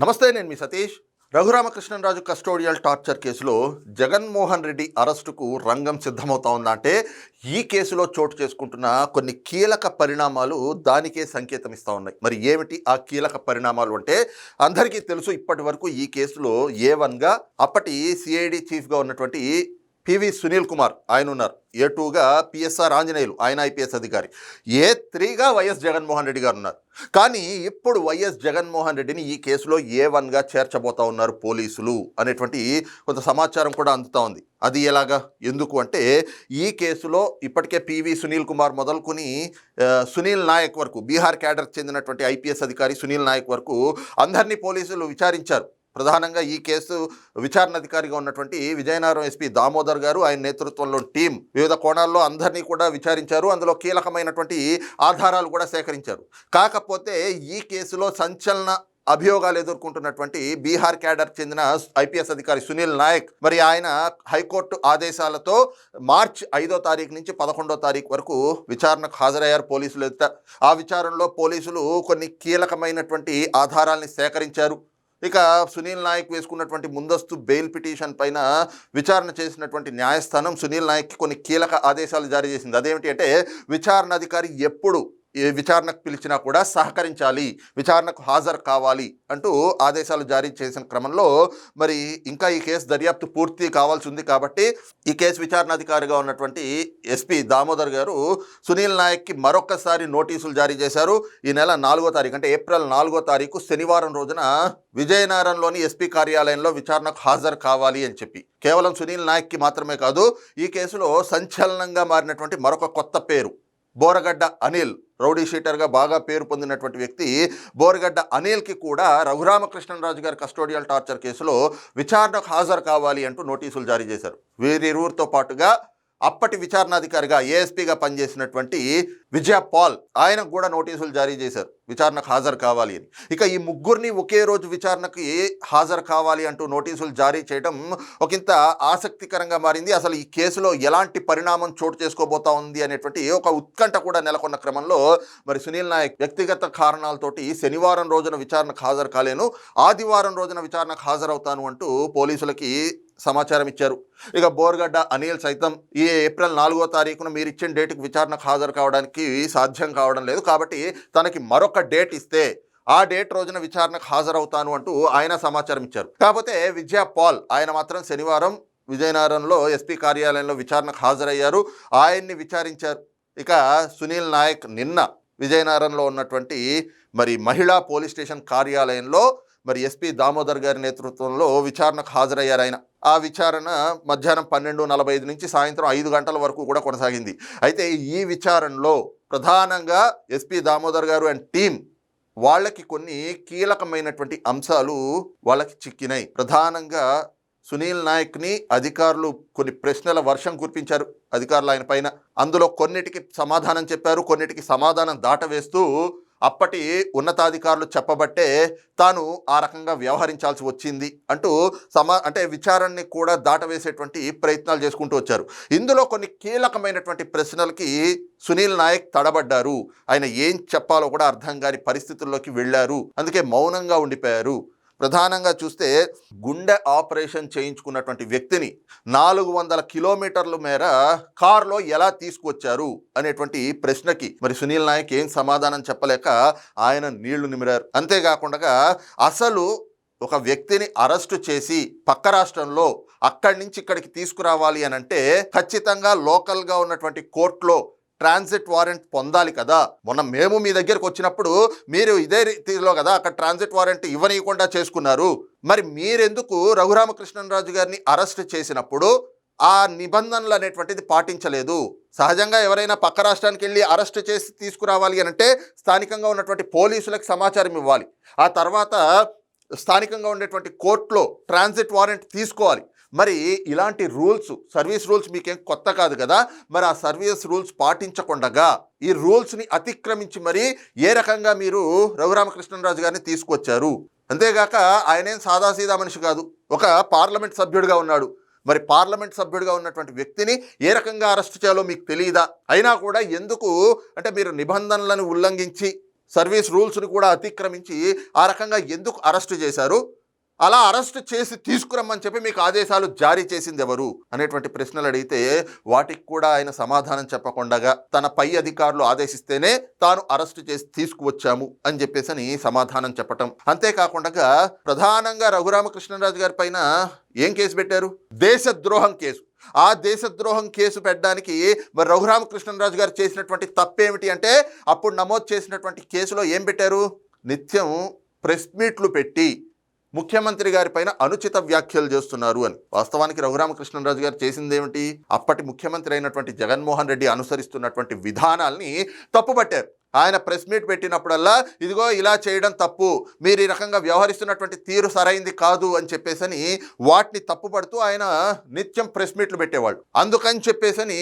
నమస్తే, నేను మీ Satish. Raghurama Krishnam Raju custodial torture కేసులో జగన్మోహన్ రెడ్డి అరెస్టుకు రంగం సిద్ధమవుతా ఉందా అంటే, ఈ కేసులో చోటు చేసుకుంటున్న కొన్ని కీలక పరిణామాలు దానికే సంకేతం ఇస్తూ ఉన్నాయి. మరి ఏమిటి ఆ కీలక పరిణామాలు అంటే, అందరికీ తెలుసు ఇప్పటి వరకు ఈ కేసులో A1గా అప్పటి సిఐడి చీఫ్గా ఉన్నటువంటి పివి సునీల్ కుమార్ ఆయన ఉన్నారు. A2గా పిఎస్ఆర్ ఆంజనేయులు ఆయన ఐపీఎస్ అధికారి. A3గా వైఎస్ జగన్మోహన్ రెడ్డి గారు ఉన్నారు. కానీ ఇప్పుడు వైఎస్ జగన్మోహన్ రెడ్డిని ఈ కేసులో A1గా చేర్చబోతా ఉన్నారు పోలీసులు అనేటువంటి కొంత సమాచారం కూడా అందుతూ ఉంది. అది ఎలాగా, ఎందుకు అంటే, ఈ కేసులో ఇప్పటికే పివి సునీల్ కుమార్ మొదలుకొని సునీల్ నాయక్ వరకు, బీహార్ క్యాడర్కి చెందినటువంటి ఐపీఎస్ అధికారి సునీల్ నాయక్ వరకు అందరినీ పోలీసులు విచారించారు. ప్రధానంగా ఈ కేసు విచారణ అధికారిగా ఉన్నటువంటి విజయనగరం ఎస్పీ దామోదర్ గారు, ఆయన నేతృత్వంలో టీం వివిధ కోణాల్లో అందరినీ కూడా విచారించారు. అందులో కీలకమైనటువంటి ఆధారాలు కూడా సేకరించారు. కాకపోతే ఈ కేసులో సంచలన అభియోగాలు ఎదుర్కొంటున్నటువంటి బీహార్ క్యాడర్ చెందిన ఐపీఎస్ అధికారి సునీల్ నాయక్, మరి ఆయన హైకోర్టు ఆదేశాలతో మార్చి 5వ తారీఖు నుంచి 11వ తారీఖు వరకు విచారణకు హాజరయ్యారు పోలీసులు. ఆ విచారణలో పోలీసులు కొన్ని కీలకమైనటువంటి ఆధారాల్ని సేకరించారు. ఇక సునీల్ నాయక్ వేసుకున్నటువంటి ముందస్తు బెయిల్ పిటిషన్ పైన విచారణ చేసినటువంటి న్యాయస్థానం సునీల్ నాయక్కి కొన్ని కీలక ఆదేశాలు జారీ చేసింది. అదేమిటి అంటే, విచారణ అధికారి ఎప్పుడు ఏ విచారణకు పిలిచినా కూడా సహకరించాలి, విచారణకు హాజరు కావాలి అంటూ ఆదేశాలు జారీ చేసిన క్రమంలో మరి ఇంకా ఈ కేసు దర్యాప్తు పూర్తి కావాల్సి ఉంది. కాబట్టి ఈ కేసు విచారణాధికారిగా ఉన్నటువంటి ఎస్పీ దామోదర్ గారు సునీల్ నాయక్కి మరొకసారి నోటీసులు జారీ చేశారు. ఈ నెల 4వ తారీఖు అంటే ఏప్రిల్ 4వ తారీఖు శనివారం రోజున విజయనగరంలోని ఎస్పీ కార్యాలయంలో విచారణకు హాజరు కావాలి అని చెప్పి, కేవలం సునీల్ నాయక్కి మాత్రమే కాదు, ఈ కేసులో సంచలనంగా మారినటువంటి మరొక కొత్త పేరు బోరగడ్డ అనిల్, రౌడీ షీటర్గా బాగా పేరు పొందినటువంటి వ్యక్తి బోరగడ్డ అనిల్కి కూడా రఘురామకృష్ణంరాజు గారి కస్టోడియల్ టార్చర్ కేసులో విచారణకు హాజరు కావాలి అంటూ నోటీసులు జారీ చేశారు. వీరిరువురితో పాటుగా అప్పటి విచారణాధికారిగా ఏఎస్పీగా పనిచేసినటువంటి విజయ పాల్, ఆయనకు కూడా నోటీసులు జారీ చేశారు విచారణకు హాజరు కావాలి అని. ఇక ఈ ముగ్గురిని ఒకే రోజు విచారణకు హాజరు కావాలి అంటూ నోటీసులు జారీ చేయడం ఒకంత ఆసక్తికరంగా మారింది. అసలు ఈ కేసులో ఎలాంటి పరిణామం చోటు చేసుకోబోతా ఉంది అనేటువంటి ఒక ఉత్కంఠ కూడా నెలకొన్న క్రమంలో మరి సునీల్ నాయక్ వ్యక్తిగత కారణాలతోటి శనివారం రోజున విచారణకు హాజరు కాలేను, ఆదివారం రోజున విచారణకు హాజరవుతాను అంటూ పోలీసులకి సమాచారం ఇచ్చారు. ఇక బోరగడ్డ అనిల్ సైతం ఈ ఏప్రిల్ 4వ తారీఖున మీరు ఇచ్చిన డేట్కి విచారణకు హాజరు కావడానికి సాధ్యం కావడం లేదు, కాబట్టి తనకి మరొక డేట్ ఇస్తే ఆ డేట్ రోజున విచారణకు హాజరవుతాను అంటూ ఆయన సమాచారం ఇచ్చారు. కాకపోతే విజయ పాల్ ఆయన మాత్రం శనివారం విజయనగరంలో ఎస్పీ కార్యాలయంలో విచారణకు హాజరయ్యారు, ఆయన్ని విచారించారు. ఇక సునీల్ నాయక్ నిన్న విజయనగరంలో ఉన్నటువంటి మరి మహిళా పోలీస్ స్టేషన్ కార్యాలయంలో మరి ఎస్పీ దామోదర్ గారి నేతృత్వంలో విచారణకు హాజరయ్యారు ఆయన. ఆ విచారణ మధ్యాహ్నం 12:45 నుంచి సాయంత్రం 5 గంటల వరకు కూడా కొనసాగింది. అయితే ఈ విచారణలో ప్రధానంగా ఎస్పీ దామోదర్ గారు అండ్ టీం వాళ్ళకి కొన్ని కీలకమైనటువంటి అంశాలు వాళ్ళకి చిక్కినాయి. ప్రధానంగా సునీల్ నాయక్ని అధికారులు కొన్ని ప్రశ్నల వర్షం కురిపించారు అధికారులు ఆయన పైన. అందులో కొన్నిటికి సమాధానం చెప్పారు, కొన్నిటికి సమాధానం దాటవేస్తూ అప్పటి ఉన్నతాధికారులు చెప్పబట్టే తాను ఆ రకంగా వ్యవహరించాల్సి వచ్చింది అంటూ అంటే విచారణని కూడా దాటవేసేటువంటి ప్రయత్నాలు చేసుకుంటూ వచ్చారు. ఇందులో కొన్ని కీలకమైనటువంటి ప్రశ్నలకి సునీల్ నాయక్ తడబడ్డారు. ఆయన ఏం చెప్పాలో కూడా అర్థం కాని పరిస్థితుల్లోకి వెళ్ళారు. అందుకే మౌనంగా ఉండిపోయారు. ప్రధానంగా చూస్తే గుండె ఆపరేషన్ చేయించుకున్నటువంటి వ్యక్తిని 400 కిలోమీటర్ల మేర కారులో ఎలా తీసుకొచ్చారు అనేటువంటి ప్రశ్నకి మరి సునీల్ నాయక్ ఏం సమాధానం చెప్పలేక ఆయన నీళ్లు నిమిరారు. అంతేకాకుండా అసలు ఒక వ్యక్తిని అరెస్టు చేసి పక్క రాష్ట్రంలో అక్కడి నుంచి ఇక్కడికి తీసుకురావాలి అని అంటే ఖచ్చితంగా లోకల్గా ఉన్నటువంటి కోర్టులో ట్రాన్సిట్ వారెంట్ పొందాలి కదా. మొన్న మేము మీ దగ్గరకు వచ్చినప్పుడు మీరు ఇదే రీతిలో కదా అక్కడ ట్రాన్సిట్ వారెంట్ ఇవ్వనీయకుండా చేసుకున్నారు. మరి మీరెందుకు రఘురామకృష్ణంరాజు గారిని అరెస్ట్ చేసినప్పుడు ఆ నిబంధనలు అనేటువంటిది పాటించలేదు? సహజంగా ఎవరైనా పక్క రాష్ట్రానికి వెళ్ళి అరెస్ట్ చేసి తీసుకురావాలి అని అంటే స్థానికంగా ఉన్నటువంటి పోలీసులకు సమాచారం ఇవ్వాలి, ఆ తర్వాత స్థానికంగా ఉండేటువంటి కోర్టులో ట్రాన్సిట్ వారెంట్ తీసుకోవాలి. మరి ఇలాంటి రూల్స్, సర్వీస్ రూల్స్ మీకేం కొత్త కాదు కదా. మరి ఆ సర్వీస్ రూల్స్ పాటించకుండా ఈ రూల్స్ని అతిక్రమించి మరి ఏ రకంగా మీరు రఘురామకృష్ణంరాజు గారిని తీసుకొచ్చారు? అంతేగాక ఆయనేం సాదాసీదా మనిషి కాదు, ఒక పార్లమెంట్ సభ్యుడిగా ఉన్నాడు. మరి పార్లమెంట్ సభ్యుడిగా ఉన్నటువంటి వ్యక్తిని ఏ రకంగా అరెస్ట్ చేయాలో మీకు తెలియదా? అయినా కూడా ఎందుకు అంటే మీరు నిబంధనలను ఉల్లంఘించి సర్వీస్ రూల్స్ని కూడా అతిక్రమించి ఆ రకంగా ఎందుకు అరెస్ట్ చేశారు? అలా అరెస్ట్ చేసి తీసుకురమ్మని చెప్పి మీకు ఆదేశాలు జారీ చేసింది ఎవరు అనేటువంటి ప్రశ్నలు అడిగితే వాటికి కూడా ఆయన సమాధానం చెప్పకుండా తన పై అధికారులు ఆదేశిస్తేనే తాను అరెస్ట్ చేసి తీసుకువచ్చాము అని చెప్పేసి సమాధానం చెప్పటం. అంతేకాకుండా ప్రధానంగా రఘురామకృష్ణరాజు గారి పైన ఏం కేసు పెట్టారు? దేశద్రోహం కేసు. ఆ దేశద్రోహం కేసు పెట్టడానికి మరి రఘురామకృష్ణరాజు గారు చేసినటువంటి తప్పేమిటి అంటే, అప్పుడు నమోదు చేసినటువంటి కేసులో ఏం పెట్టారు? నిత్యం ప్రెస్ మీట్లు పెట్టి ముఖ్యమంత్రి గారి పైన అనుచిత వ్యాఖ్యలు చేస్తున్నారు అని. వాస్తవానికి రఘురామకృష్ణరాజు గారు చేసిందేమిటి? అప్పటి ముఖ్యమంత్రి అయినటువంటి జగన్మోహన్ రెడ్డి అనుసరిస్తున్నటువంటి విధానాల్ని తప్పుపట్టారు. ఆయన ప్రెస్ మీట్ పెట్టినప్పుడల్లా ఇదిగో ఇలా చేయడం తప్పు, మీరు ఈ రకంగా వ్యవహరిస్తున్నటువంటి తీరు సరైంది కాదు అని చెప్పేసని వాటిని తప్పుపడుతూ ఆయన నిత్యం ప్రెస్ మీట్లు పెట్టేవాళ్ళు. అందుకని చెప్పేసని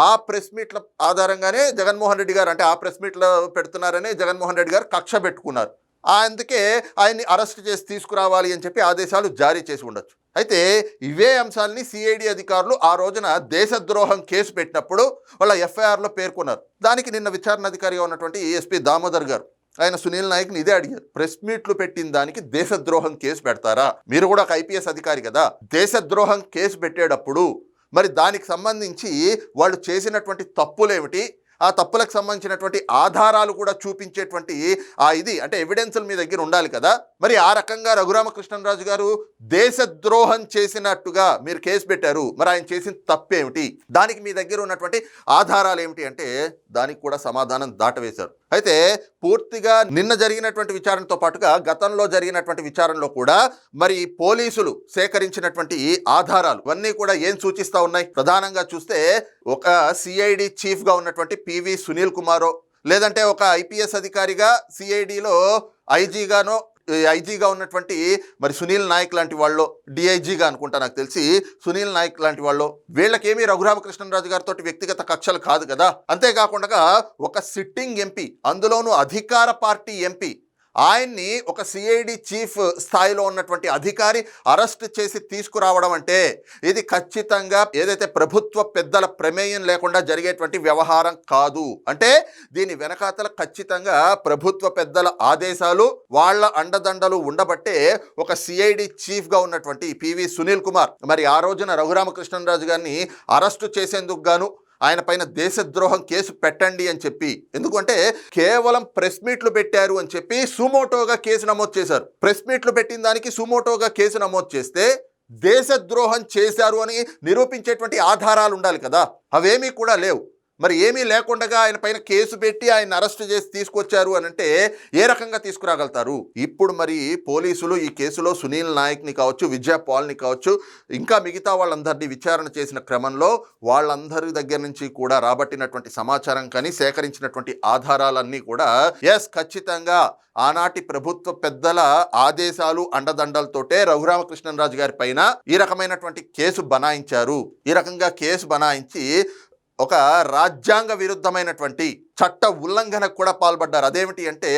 ఆ ప్రెస్ మీట్ల ఆధారంగానే జగన్మోహన్ రెడ్డి గారు, అంటే ఆ ప్రెస్ మీట్లు పెడుతున్నారనే జగన్మోహన్ రెడ్డి గారు కక్ష పెట్టుకున్నారు. అందుకే ఆయన్ని అరెస్ట్ చేసి తీసుకురావాలి అని చెప్పి ఆదేశాలు జారీ చేసి ఉండొచ్చు. అయితే ఇవే అంశాలని సిఐడి అధికారులు ఆ రోజున దేశద్రోహం కేసు పెట్టినప్పుడు వాళ్ళ ఎఫ్ఐఆర్లో పేర్కొన్నారు. దానికి నిన్న విచారణ అధికారిగా ఉన్నటువంటి ఎస్పీ దామోదర్ గారు ఆయన సునీల్ నాయక్ని ఇదే అడిగారు. ప్రెస్ మీట్లు పెట్టిన దానికి దేశద్రోహం కేసు పెడతారా? మీరు కూడా ఒక ఐపీఎస్ అధికారి కదా, దేశద్రోహం కేసు పెట్టేటప్పుడు మరి దానికి సంబంధించి వాళ్ళు చేసినటువంటి తప్పులేమిటి, ఆ తప్పులకు సంబంధించినటువంటి ఆధారాలు కూడా చూపించేటువంటి ఇది అంటే ఎవిడెన్స్లు మీ దగ్గర ఉండాలి కదా. మరి ఆ రకంగా రఘురామకృష్ణరాజు గారు దేశద్రోహం చేసినట్టుగా మీరు కేసు పెట్టారు. మరి ఆయన చేసిన తప్పేమిటి, దానికి మీ దగ్గర ఉన్నటువంటి ఆధారాలు ఏమిటి అంటే దానికి కూడా సమాధానం దాటవేశారు. అయితే పూర్తిగా నిన్న జరిగినటువంటి విచారణతో పాటుగా గతంలో జరిగినటువంటి విచారణలో కూడా మరి పోలీసులు సేకరించినటువంటి ఆధారాలు ఇవన్నీ కూడా ఏం సూచిస్తూ ఉన్నాయి? ప్రధానంగా చూస్తే ఒక సిఐడి చీఫ్గా ఉన్నటువంటి పివి సునీల్ కుమారో, లేదంటే ఒక ఐపీఎస్ అధికారిగా సిఐడిలో ఐజీగా ఉన్నటువంటి మరి సునీల్ నాయక్ లాంటి వాళ్ళు, డిఐజీగా అనుకుంటా నాకు తెలిసి సునీల్ నాయక్ లాంటి వాళ్ళు, వీళ్ళకేమీ రఘురామకృష్ణరాజు గారితో వ్యక్తిగత కక్షలు కాదు కదా. అంతేకాకుండా ఒక సిట్టింగ్ ఎంపీ, అందులోనూ అధికార పార్టీ ఎంపీ, ఆయన్ని ఒక సిఐడి చీఫ్ స్థాయిలో ఉన్నటువంటి అధికారి అరెస్ట్ చేసి తీసుకురావడం అంటే ఇది ఖచ్చితంగా ఏదైతే ప్రభుత్వ పెద్దల ప్రమేయం లేకుండా జరిగేటువంటి వ్యవహారం కాదు. అంటే దీని వెనకాతల ఖచ్చితంగా ప్రభుత్వ పెద్దల ఆదేశాలు, వాళ్ళ అండదండలు ఉండబట్టే ఒక సిఐడి చీఫ్గా ఉన్నటువంటి పివి సునీల్ కుమార్ మరి ఆ రోజున రఘురామకృష్ణరాజు గారిని అరెస్టు చేసేందుకు గాను ఆయన పైన దేశద్రోహం కేసు పెట్టండి అని చెప్పి, ఎందుకంటే కేవలం ప్రెస్ మీట్లు పెట్టారు అని చెప్పి సుమోటోగా కేసు నమోదు చేశారు. ప్రెస్ మీట్లు పెట్టిన దానికి సుమోటోగా కేసు నమోదు చేస్తే దేశద్రోహం చేశారు అని నిరూపించేటువంటి ఆధారాలు ఉండాలి కదా. అవేమీ కూడా లేవు. మరి ఏమీ లేకుండా ఆయన పైన కేసు పెట్టి ఆయన అరెస్ట్ చేసి తీసుకొచ్చారు అని అంటే ఏ రకంగా తీసుకురాగలుగుతారు? ఇప్పుడు మరి పోలీసులు ఈ కేసులో సునీల్ నాయక్ని కావచ్చు, విజయ పాల్ని కావచ్చు, ఇంకా మిగతా వాళ్ళందరినీ విచారణ చేసిన క్రమంలో వాళ్ళందరి దగ్గర నుంచి కూడా రాబట్టినటువంటి సమాచారం కానీ సేకరించినటువంటి ఆధారాలన్నీ కూడా ఖచ్చితంగా ఆనాటి ప్రభుత్వ పెద్దల ఆదేశాలు అండదండలతోటే రఘురామకృష్ణరాజు గారి పైన ఈ రకమైనటువంటి కేసు బనాయించారు. ఈ రకంగా కేసు బనాయించి ఒక రాజ్యాంగ విరుద్ధమైనటువంటి చట్ట ఉల్లంఘనకు కూడా పాల్పడ్డారు. అదేమిటి అంటే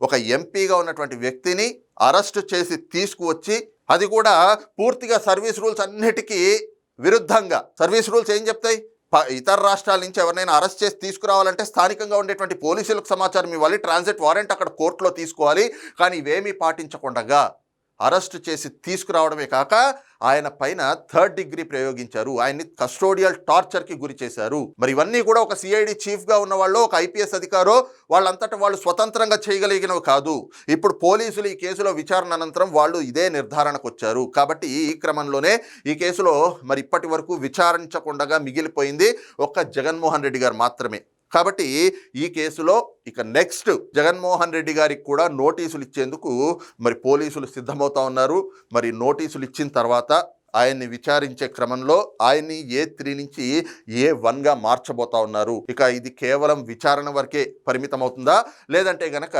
ఒక ఎంపీగా ఉన్నటువంటి వ్యక్తిని అరెస్టు చేసి తీసుకువచ్చి, అది కూడా పూర్తిగా సర్వీస్ రూల్స్ అన్నిటికీ విరుద్ధంగా. సర్వీస్ రూల్స్ ఏం చెప్తాయి? ఇతర రాష్ట్రాల నుంచి ఎవరినైనా అరెస్ట్ చేసి తీసుకురావాలంటే స్థానికంగా ఉండేటువంటి పోలీసులకు సమాచారం ఇవ్వాలి, ట్రాన్సిట్ వారెంట్ అక్కడ కోర్టులో తీసుకోవాలి. కానీ ఇవేమీ పాటించకుండా అరెస్టు చేసి తీసుకురావడమే కాక ఆయన పైన 3rd డిగ్రీ ప్రయోగించారు. ఆయన్ని కస్టోడియల్ టార్చర్కి గురి చేశారు. మరి ఇవన్నీ కూడా ఒక సిఐడి చీఫ్గా ఉన్న వాళ్ళు, ఒక ఐపీఎస్ అధికారో వాళ్ళంతటా వాళ్ళు స్వతంత్రంగా చేయగలిగినవి కాదు. ఇప్పుడు పోలీసులు ఈ కేసులో విచారణ అనంతరం వాళ్ళు ఇదే నిర్ధారణకు వచ్చారు. కాబట్టి ఈ క్రమంలోనే ఈ కేసులో మరి ఇప్పటి వరకు విచారించకుండా మిగిలిపోయింది ఒక్క జగన్మోహన్ రెడ్డి గారు మాత్రమే. కాబట్టి ఈ కేసులో ఇక నెక్స్ట్ జగన్మోహన్ రెడ్డి గారికి కూడా నోటీసులు ఇచ్చేందుకు మరి పోలీసులు సిద్ధమవుతా ఉన్నారు. మరి నోటీసులు ఇచ్చిన తర్వాత ఆయన్ని విచారించే క్రమంలో ఆయన్ని A3 నుంచి A1గా మార్చబోతా ఉన్నారు. ఇక ఇది కేవలం విచారణ వరకే పరిమితం అవుతుందా, లేదంటే గనక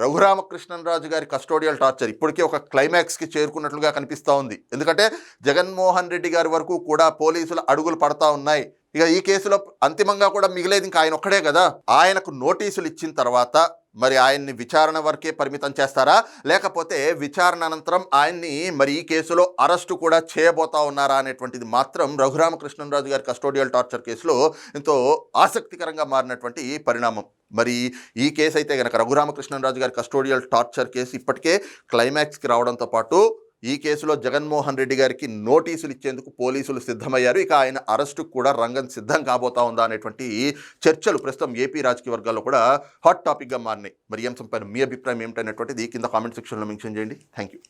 రఘురామకృష్ణరాజు గారి కస్టోడియల్ టార్చర్ ఇప్పటికే ఒక క్లైమాక్స్కి చేరుకున్నట్లుగా కనిపిస్తూ ఉంది. ఎందుకంటే జగన్మోహన్ రెడ్డి గారి వరకు కూడా పోలీసుల అడుగులు పడతా ఉన్నాయి. ఇక ఈ కేసులో అంతిమంగా కూడా మిగిలేది ఇంకా ఆయన ఒక్కడే కదా. ఆయనకు నోటీసులు ఇచ్చిన తర్వాత మరి ఆయన్ని విచారణ వరకే పరిమితం చేస్తారా, లేకపోతే విచారణ అనంతరం ఆయన్ని మరి ఈ కేసులో అరెస్టు కూడా చేయబోతా ఉన్నారా అనేటువంటిది మాత్రం రఘురామకృష్ణంరాజు గారి కస్టోడియల్ టార్చర్ కేసులో ఎంతో ఆసక్తికరంగా మారినటువంటి పరిణామం. మరి ఈ కేసు అయితే కనుక రఘురామకృష్ణంరాజు గారి కస్టోడియల్ టార్చర్ కేసు ఇప్పటికే క్లైమాక్స్కి రావడంతో పాటు ఈ కేసులో జగన్మోహన్ రెడ్డి గారికి నోటీసులు ఇచ్చేందుకు పోలీసులు సిద్ధమయ్యారు. ఇక ఆయన అరెస్టుకు కూడా రంగం సిద్ధం కాబోతా ఉందా అనేటువంటి చర్చలు ప్రస్తుతం ఏపీ రాజకీయ వర్గాల్లో కూడా హాట్ టాపిక్గా మారినాయి. మరి ఈ అంశంపైన మీ అభిప్రాయం ఏమిటనేటువంటిది కింద కామెంట్ సెక్షన్లో మెన్షన్ చేయండి. Thank you.